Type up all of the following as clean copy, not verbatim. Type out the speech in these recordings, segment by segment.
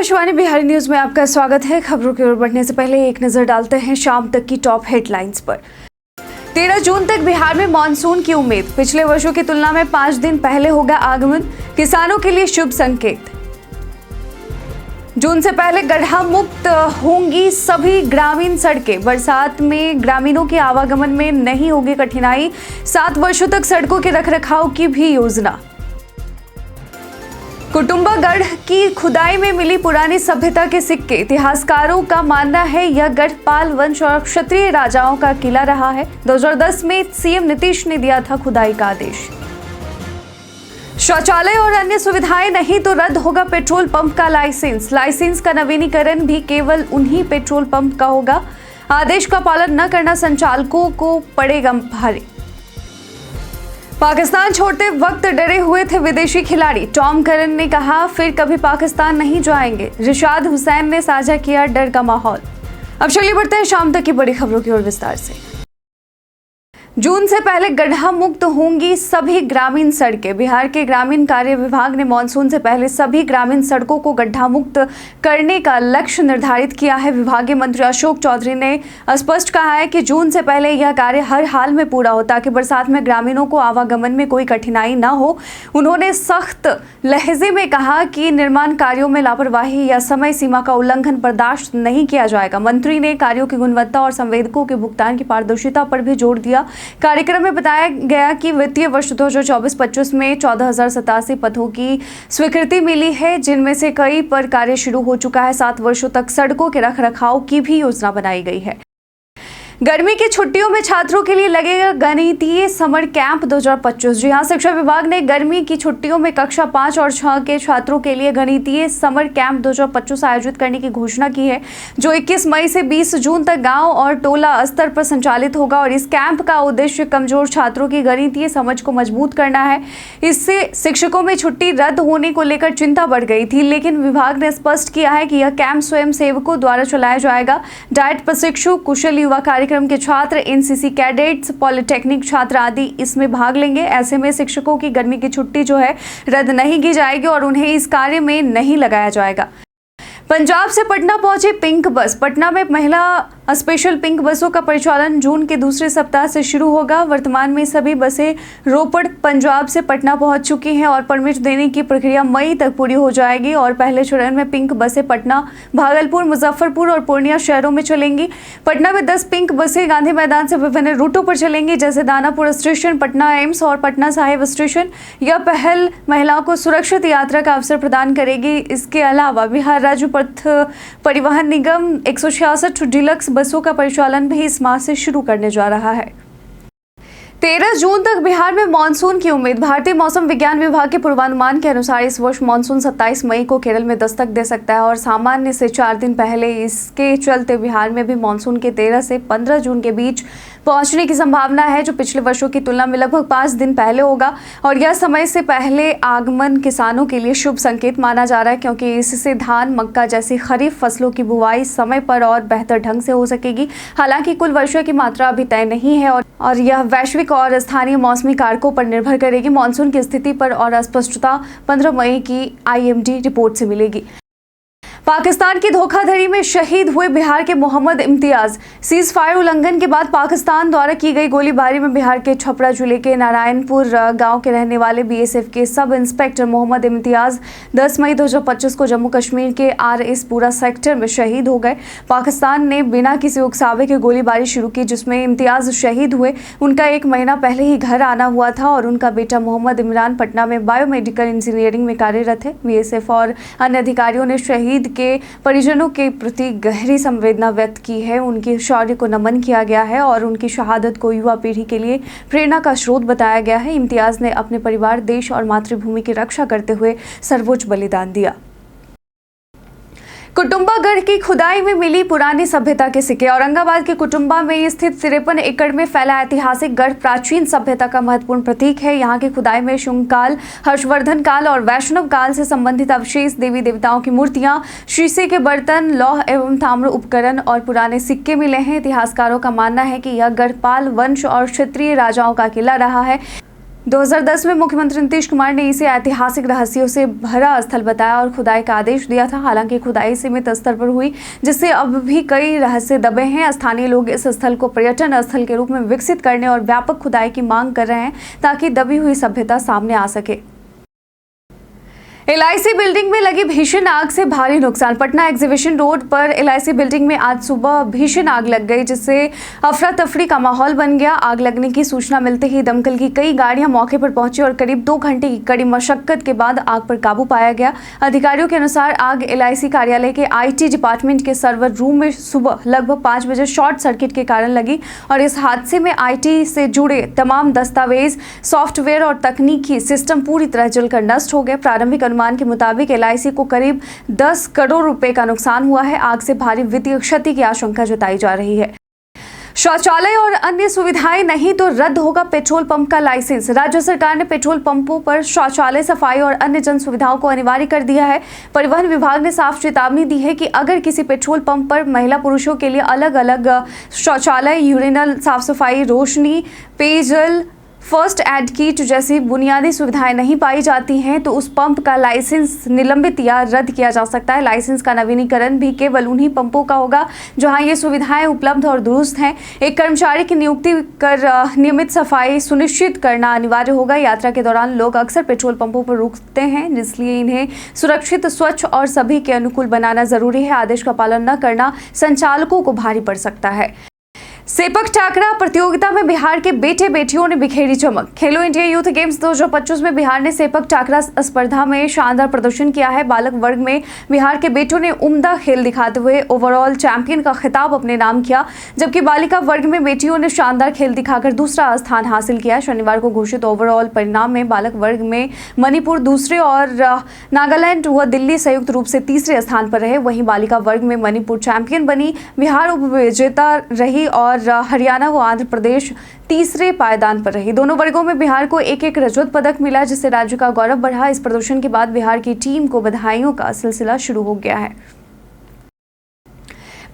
Akashvani Bihari news में आपका स्वागत है। खबरों की ओर बढ़ने से पहले एक नजर डालते हैं शाम तक की टॉप हेडलाइंस पर। 13 जून तक बिहार में मानसून की उम्मीद। पिछले वर्षों की तुलना में 5 दिन पहले होगा आगमन, किसानों के लिए शुभ संकेत। जून से पहले गड्ढा मुक्त होंगी सभी ग्रामीण सड़कें। बरसात में ग्रामीणों के आवागमन में नहीं होगी कठिनाई। 7 वर्षों तक सड़कों के रखरखाव की भी योजना। कुटुंबागढ़ की खुदाई में मिली पुरानी सभ्यता के सिक्के। इतिहासकारों का मानना है यह गढ़ पाल वंश और क्षत्रिय राजाओं का किला रहा है। 2010 में सीएम नीतीश ने दिया था खुदाई का आदेश। शौचालय और अन्य सुविधाएं नहीं तो रद्द होगा पेट्रोल पंप का लाइसेंस। लाइसेंस का नवीनीकरण भी केवल उन्हीं पेट्रोल पंप का होगा। आदेश का पालन न करना संचालकों को पड़ेगा भारी। पाकिस्तान छोड़ते वक्त डरे हुए थे विदेशी खिलाड़ी। टॉम करन ने कहा फिर कभी पाकिस्तान नहीं जाएंगे। रिशाद हुसैन ने साझा किया डर का माहौल। अब चलिए बढ़ते हैं शाम तक की बड़ी खबरों की ओर विस्तार से। जून से पहले गड्ढा मुक्त होंगी सभी ग्रामीण सड़कें। बिहार के ग्रामीण कार्य विभाग ने मानसून से पहले सभी ग्रामीण सड़कों को गड्ढा मुक्त करने का लक्ष्य निर्धारित किया है। विभागीय मंत्री अशोक चौधरी ने स्पष्ट कहा है कि जून से पहले यह कार्य हर हाल में पूरा हो ताकि बरसात में ग्रामीणों को आवागमन में कोई कठिनाई न हो। उन्होंने सख्त लहजे में कहा कि निर्माण कार्यों में लापरवाही या समय सीमा का उल्लंघन बर्दाश्त नहीं किया जाएगा। मंत्री ने कार्यों की गुणवत्ता और संवेदकों के भुगतान की पारदर्शिता पर भी जोर दिया। कार्यक्रम में बताया गया कि वित्तीय वर्ष 2024-25 में 14,087 पदों की स्वीकृति मिली है, जिनमें से कई पर कार्य शुरू हो चुका है। 7 वर्षों तक सड़कों के रखरखाव की भी योजना बनाई गई है। गर्मी की छुट्टियों में छात्रों के लिए लगेगा गणितीय समर कैंप 2025। जी हां, शिक्षा विभाग ने गर्मी की छुट्टियों में कक्षा 5 और 6 के छात्रों के लिए गणितीय समर कैंप 2025 आयोजित करने की घोषणा की है, जो 21 मई से 20 जून तक गांव और टोला स्तर पर संचालित होगा। और इस कैंप का उद्देश्य कमजोर छात्रों की गणितीय समझ को मजबूत करना है। इससे शिक्षकों में छुट्टी रद्द होने को लेकर चिंता बढ़ गई थी, लेकिन विभाग ने स्पष्ट किया है कि यह कैंप स्वयं सेवकों द्वारा चलाया जाएगा। डाइट प्रशिक्षु, कुशल युवा कार्यक्रम के छात्र, एनसीसी कैडेट्स, पॉलिटेक्निक छात्र आदि इसमें भाग लेंगे। ऐसे में शिक्षकों की गर्मी की छुट्टी जो है रद्द नहीं की जाएगी और उन्हें इस कार्य में नहीं लगाया जाएगा। पंजाब से पटना पहुंची पिंक बस। पटना में महिला स्पेशल पिंक बसों का परिचालन जून के दूसरे सप्ताह से शुरू होगा। वर्तमान में सभी बसें रोपड़ पंजाब से पटना पहुंच चुकी हैं और परमिट देने की प्रक्रिया मई तक पूरी हो जाएगी। और पहले चरण में पिंक बसें पटना, भागलपुर, मुजफ्फरपुर और पूर्णिया शहरों में चलेंगी। पटना में 10 पिंक बसें गांधी मैदान से विभिन्न रूटों पर चलेंगी, जैसे दानापुर स्टेशन, पटना एम्स और पटना साहिब स्टेशन। यह पहल महिलाओं को सुरक्षित यात्रा का अवसर प्रदान करेगी। इसके अलावा बिहार राज्य पथ परिवहन निगम 166 डिलक्स बसों का परिचालन भी इस माह से शुरू करने जा रहा है। 13 जून तक बिहार में मानसून की उम्मीद। भारतीय मौसम विज्ञान विभाग के पूर्वानुमान के अनुसार इस वर्ष मानसून 27 मई को केरल में दस्तक दे सकता है और सामान्य से 4 दिन पहले इसके चलते बिहार में भी मानसून के 13 से 15 जून के बीच पहुंचने की संभावना है, जो पिछले वर्षों की तुलना में लगभग 5 दिन पहले होगा। और यह समय से पहले आगमन किसानों के लिए शुभ संकेत माना जा रहा है, क्योंकि इससे धान, मक्का जैसी खरीफ फसलों की बुवाई समय पर और बेहतर ढंग से हो सकेगी। हालांकि कुल वर्षा की मात्रा अभी तय नहीं है और यह वैश्विक और स्थानीय मौसमी कारकों पर निर्भर करेगी। मानसून की स्थिति पर और अस्पष्टता 15 मई की आईएमडी रिपोर्ट से मिलेगी। पाकिस्तान की धोखाधड़ी में शहीद हुए बिहार के मोहम्मद इम्तियाज। सीज फायर उल्लंघन के बाद पाकिस्तान द्वारा की गई गोलीबारी में बिहार के छपरा जिले के नारायणपुर गांव के रहने वाले बीएसएफ के सब इंस्पेक्टर मोहम्मद इम्तियाज 10 मई 2025 को जम्मू कश्मीर के RS पूरा सेक्टर में शहीद हो गए। पाकिस्तान ने बिना किसी उकसावे के गोलीबारी शुरू की, जिसमें इम्तियाज शहीद हुए। उनका 1 महीना पहले ही घर आना हुआ था और उनका बेटा मोहम्मद इमरान पटना में बायोमेडिकल इंजीनियरिंग में कार्यरत है। बीएसएफ और अन्य अधिकारियों ने शहीद के परिजनों के प्रति गहरी संवेदना व्यक्त की है। उनके शौर्य को नमन किया गया है और उनकी शहादत को युवा पीढ़ी के लिए प्रेरणा का स्रोत बताया गया है। इम्तियाज ने अपने परिवार, देश और मातृभूमि की रक्षा करते हुए सर्वोच्च बलिदान दिया। कुटुंबागढ़ की खुदाई में मिली पुरानी सभ्यता के सिक्के। औरंगाबाद के कुटुंबा में स्थित 53 एकड़ में फैला ऐतिहासिक गढ़ प्राचीन सभ्यता का महत्वपूर्ण प्रतीक है। यहाँ की खुदाई में शुंग काल, हर्षवर्धन काल और वैष्णव काल से संबंधित अवशेष, देवी देवताओं की मूर्तियां, शीशे के बर्तन, लौह एवं ताम्र उपकरण और पुराने सिक्के मिले हैं। इतिहासकारों का मानना है कि यह गढ़ पाल वंश और क्षत्रिय राजाओं का किला रहा है। 2010 में मुख्यमंत्री नीतीश कुमार ने इसे ऐतिहासिक रहस्यों से भरा स्थल बताया और खुदाई का आदेश दिया था। हालांकि खुदाई सीमित स्तर पर हुई, जिससे अब भी कई रहस्य दबे हैं। स्थानीय लोग इस स्थल को पर्यटन स्थल के रूप में विकसित करने और व्यापक खुदाई की मांग कर रहे हैं ताकि दबी हुई सभ्यता सामने आ सके। LIC बिल्डिंग में लगी भीषण आग से भारी नुकसान। पटना एग्जीबिशन रोड पर LIC बिल्डिंग में आज सुबह भीषण आग लग गई, जिससे अफरा तफरी का माहौल बन गया। आग लगने की सूचना मिलते ही दमकल की कई गाड़ियां मौके पर पहुंची और करीब 2 घंटे की कड़ी मशक्कत के बाद आग पर काबू पाया गया। अधिकारियों के अनुसार आग LIC कार्यालय के IT डिपार्टमेंट के सर्वर रूम में सुबह लगभग 5 बजे शॉर्ट सर्किट के कारण लगी और इस हादसे में IT से जुड़े तमाम दस्तावेज, सॉफ्टवेयर और तकनीकी सिस्टम पूरी तरह जलकर नष्ट हो गए। प्रारंभिक अनुमान के मुताबिक LIC को करीब 10 करोड़ रुपए का नुकसान हुआ है। आग से भारी वित्तीय क्षति की आशंका जताई जा रही है। शौचालय और अन्य सुविधाएं नहीं तो रद्द होगा पेट्रोल पंप का लाइसेंस। राज्य सरकार ने पेट्रोल पंपों पर शौचालय, सफाई और अन्य जन सुविधाओं को अनिवार्य कर दिया है। परिवहन विभाग ने साफ चेतावनी दी है कि अगर किसी पेट्रोल पंप पर महिला पुरुषों के लिए अलग अलग शौचालय, यूरिनल, साफ सफाई, रोशनी, पेयजल, फर्स्ट एड किट जैसी बुनियादी सुविधाएं नहीं पाई जाती हैं तो उस पंप का लाइसेंस निलंबित या रद्द किया जा सकता है। लाइसेंस का नवीनीकरण भी केवल उन्हीं पंपों का होगा जहां ये सुविधाएं उपलब्ध और दुरुस्त हैं। एक कर्मचारी की नियुक्ति कर नियमित सफाई सुनिश्चित करना अनिवार्य होगा। यात्रा के दौरान लोग अक्सर पेट्रोल पंपों पर रुकते हैं, इसलिए इन्हें सुरक्षित, स्वच्छ और सभी के अनुकूल बनाना जरूरी है। आदेश का पालन न करना संचालकों को भारी पड़ सकता है। सेपक टाकरा प्रतियोगिता में बिहार के बेटे बेटियों ने बिखेरी चमक। खेलो इंडिया यूथ गेम्स 2025 में बिहार ने सेपक टाकरा स्पर्धा में शानदार प्रदर्शन किया है। बालक वर्ग में बिहार के बेटों ने उम्दा खेल दिखाते हुए ओवरऑल चैंपियन का खिताब अपने नाम किया, जबकि बालिका वर्ग में बेटियों ने शानदार खेल दिखाकर दूसरा स्थान हासिल किया। शनिवार को घोषित ओवरऑल परिणाम में बालक वर्ग में मणिपुर दूसरे और नागालैंड व दिल्ली संयुक्त रूप से तीसरे स्थान पर रहे। वहीं बालिका वर्ग में मणिपुर चैंपियन बनी, बिहार उपविजेता रही और हरियाणा व आंध्र प्रदेश तीसरे पायदान पर रही। दोनों वर्गों में बिहार को एक एक रजत पदक मिला, जिससे राज्य का गौरव बढ़ा। इस प्रदर्शन के बाद बिहार की टीम को बधाइयों का सिलसिला शुरू हो गया है।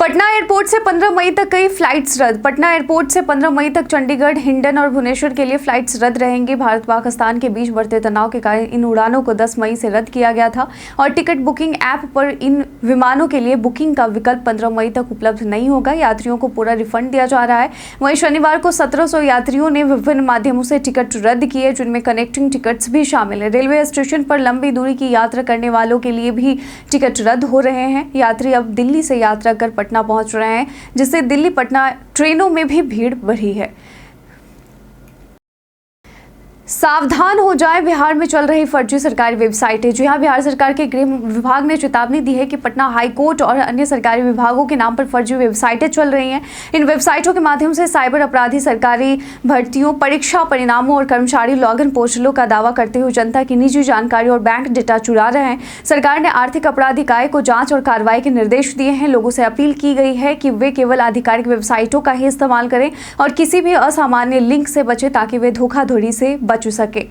पटना एयरपोर्ट से 15 मई तक कई फ्लाइट्स रद्द। पटना एयरपोर्ट से 15 मई तक चंडीगढ़, हिंडन और भुवनेश्वर के लिए फ्लाइट्स रद्द रहेंगी। भारत पाकिस्तान के बीच बढ़ते तनाव के कारण इन उड़ानों को 10 मई से रद्द किया गया था और टिकट बुकिंग ऐप पर इन विमानों के लिए बुकिंग का विकल्प 15 मई तक उपलब्ध नहीं होगा। यात्रियों को पूरा रिफंड दिया जा रहा है। वहीं शनिवार को 1700 यात्रियों ने विभिन्न माध्यमों से टिकट रद्द किए, जिनमें कनेक्टिंग टिकट्स भी शामिल है। रेलवे स्टेशन पर लंबी दूरी की यात्रा करने वालों के लिए भी टिकट रद्द हो रहे हैं। यात्री अब दिल्ली से यात्रा कर पटना पहुंच रहे हैं, जिससे दिल्ली पटना ट्रेनों में भी भीड़ बढ़ी है। सावधान हो जाए, बिहार में चल रही फर्जी सरकारी वेबसाइटें। जी हां, बिहार सरकार के गृह विभाग ने चेतावनी दी है कि पटना हाई कोर्ट और अन्य सरकारी विभागों के नाम पर फर्जी वेबसाइटें चल रही हैं। इन वेबसाइटों के माध्यम से साइबर अपराधी सरकारी भर्तियों, परीक्षा परिणामों और कर्मचारी लॉगिन पोर्टलों का दावा करते हुए जनता की निजी जानकारी और बैंक डेटा चुरा रहे हैं। सरकार ने आर्थिक अपराध इकाई को जांच और कार्रवाई के निर्देश दिए हैं। लोगों से अपील की गई है कि वे केवल आधिकारिक वेबसाइटों का ही इस्तेमाल करें और किसी भी असामान्य लिंक से बचें ताकि वे धोखाधड़ी से बच सके।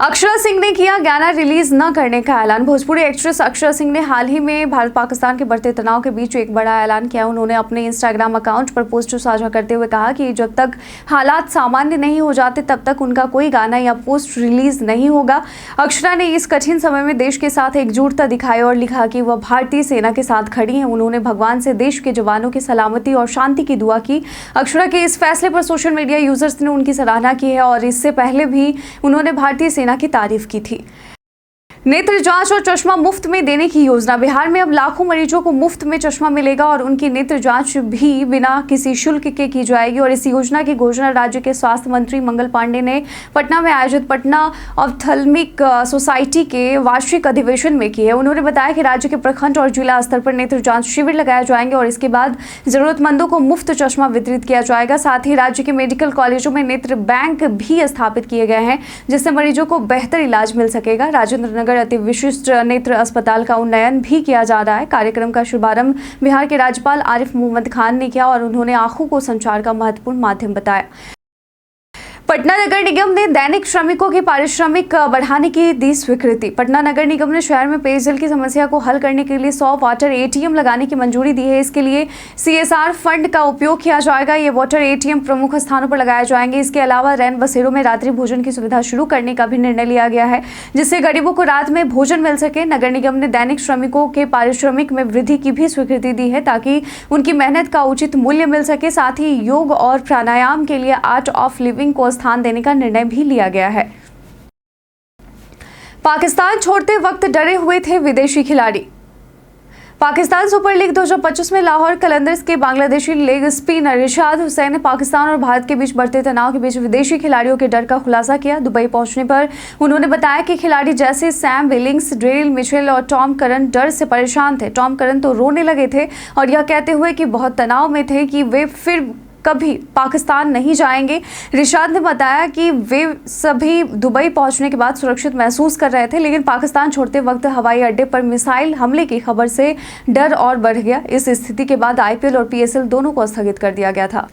अक्षरा सिंह ने किया गाना रिलीज न करने का ऐलान। भोजपुरी एक्ट्रेस अक्षरा सिंह ने हाल ही में भारत पाकिस्तान के बढ़ते तनाव के बीच एक बड़ा ऐलान किया। उन्होंने अपने इंस्टाग्राम अकाउंट पर पोस्ट साझा करते हुए कहा कि जब तक हालात सामान्य नहीं हो जाते तब तक उनका कोई गाना या पोस्ट रिलीज नहीं होगा। अक्षरा ने इस कठिन समय में देश के साथ एकजुटता दिखाई और लिखा कि वह भारतीय सेना के साथ खड़ी हैं। उन्होंने भगवान से देश के जवानों की सलामती और शांति की दुआ की। अक्षरा के इस फैसले पर सोशल मीडिया यूजर्स ने उनकी सराहना की है और इससे पहले भी उन्होंने भारतीय सेना की तारीफ की थी। नेत्र जांच और चश्मा मुफ्त में देने की योजना। बिहार में अब लाखों मरीजों को मुफ्त में चश्मा मिलेगा और उनकी नेत्र जांच भी बिना किसी शुल्क के की जाएगी। और इस योजना की घोषणा राज्य के स्वास्थ्य मंत्री मंगल पांडे ने पटना में आयोजित पटना ऑप्थेल्मिक सोसाइटी के वार्षिक अधिवेशन में की है। उन्होंने बताया कि राज्य के प्रखंड और जिला स्तर पर नेत्र जांच शिविर लगाए जाएंगे और इसके बाद जरूरतमंदों को मुफ्त चश्मा वितरित किया जाएगा। साथ ही राज्य के मेडिकल कॉलेजों में नेत्र बैंक भी स्थापित किए गए हैं, जिससे मरीजों को बेहतर इलाज मिल सकेगा। राजेंद्र नगर अति विशिष्ट नेत्र अस्पताल का उन्नयन भी किया जा रहा है। कार्यक्रम का शुभारंभ बिहार के राज्यपाल आरिफ मोहम्मद खान ने किया और उन्होंने आंखों को संचार का महत्वपूर्ण माध्यम बताया। पटना नगर निगम ने दैनिक श्रमिकों के पारिश्रमिक बढ़ाने की दी स्वीकृति। पटना नगर निगम ने शहर में पेयजल की समस्या को हल करने के लिए 100 वाटर एटीएम लगाने की मंजूरी दी है। इसके लिए CSR फंड का उपयोग किया जाएगा। ये वाटर एटीएम प्रमुख स्थानों पर लगाए जाएंगे। इसके अलावा रैन बसेरों में रात्रि भोजन की सुविधा शुरू करने का भी निर्णय लिया गया है, जिससे गरीबों को रात में भोजन मिल सके। नगर निगम ने दैनिक श्रमिकों के पारिश्रमिक में वृद्धि की भी स्वीकृति दी है, ताकि उनकी मेहनत का उचित मूल्य मिल सके। साथ ही योग और प्राणायाम के लिए आर्ट ऑफ लिविंग को स्थान देने का निर्णय भी लिया गया है। पाकिस्तान छोड़ते वक्त डरे हुए थे विदेशी खिलाड़ी। पाकिस्तान सुपर लीग 2025 में लाहौर कलंदर्स के बांग्लादेशी लेग स्पिनर रिशाद हुसैन ने पाकिस्तान और भारत के बीच बढ़ते तनाव के बीच विदेशी खिलाड़ियों के डर का खुलासा किया। दुबई पहुंचने पर उन्होंने बताया कि खिलाड़ी जैसे सैम विलिंग्स, डेरिल मिचेल और टॉम करन डर से परेशान थे। टॉम करन तो रोने लगे थे और यह कहते हुए कि बहुत तनाव में थे कि वे फिर कभी पाकिस्तान नहीं जाएंगे। रिशाद ने बताया कि वे सभी दुबई पहुंचने के बाद सुरक्षित महसूस कर रहे थे, लेकिन पाकिस्तान छोड़ते वक्त हवाई अड्डे पर मिसाइल हमले की खबर से डर और बढ़ गया। इस स्थिति के बाद IPL और PSL दोनों को स्थगित कर दिया गया था।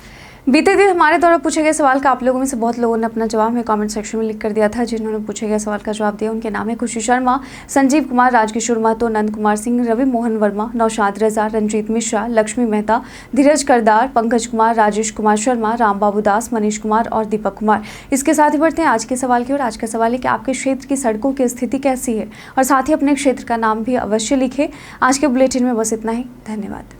बीते दिन हमारे द्वारा पूछे गए सवाल का आप लोगों में से बहुत लोगों ने अपना जवाब हमें कमेंट सेक्शन में लिख कर दिया था। जिन्होंने पूछे गए सवाल का जवाब दिया उनके नाम है खुशी शर्मा, संजीव कुमार, राजकिशोर महतो, नंद कुमार सिंह, रवि मोहन वर्मा, नौशाद रजा, रंजीत मिश्रा, लक्ष्मी मेहता, धीरज करदार, पंकज कुमार, राजेश कुमार शर्मा, राम बाबू दास, मनीष कुमार और दीपक कुमार। इसके साथ ही बढ़ते हैं आज के सवाल की ओर। आज का सवाल है कि आपके क्षेत्र की सड़कों की स्थिति कैसी है, और साथ ही अपने क्षेत्र का नाम भी अवश्य लिखें। आज के बुलेटिन में बस इतना ही। धन्यवाद।